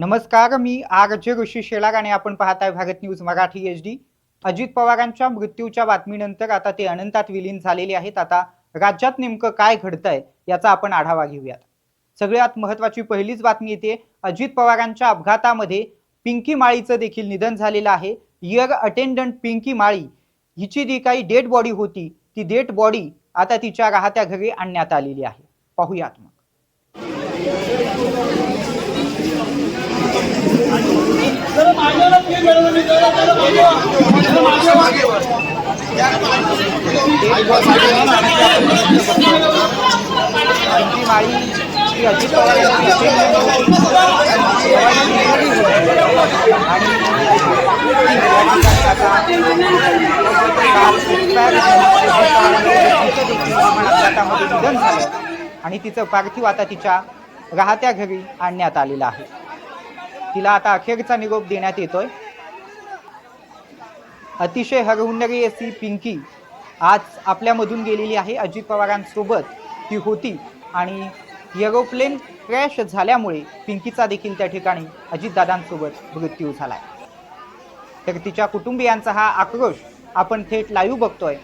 नमस्कार, मी आर.जे. ऋषी शेलार आणि आपण पाहताय भारत न्यूज मराठी HD। अजित पवारांच्या मृत्यूच्या बातमीनंतर आता ते अनंतात विलीन झालेले आहेत। आता राज्यात नेमकं काय घडतंय याचा आपण आढावा घेऊयात। सगळ्यात महत्त्वाची पहिलीच बातमी येते, अजित पवारांच्या अपघातामध्ये पिंकी माळीचं देखील निधन झालेलं आहे। एअर अटेंडंट पिंकी माळी हिची जी काही डेड बॉडी होती, ती डेड बॉडी आता तिच्या राहत्या घरी आणण्यात आलेली आहे। पाहूयात मग। पिंकी माळी ही अजित पवार यांची निधन झालं आणि तिचं पार्थिव आता तिच्या राहत्या घरी आणण्यात आलेलं आहे। तिला आता अखेरचा निरोप देण्यात येतोय। अतिशय हरहुन्नरी अशी पिंकी आज आपल्यामधून गेलेली आहे। अजित पवारांसोबत ती होती आणि एरोप्लेन क्रॅश झाल्यामुळे पिंकीचा देखील त्या ठिकाणी अजितदादांसोबत मृत्यू झालाय। तर तिच्या कुटुंबियांचा हा आक्रोश आपण थेट लाईव्ह बघतोय।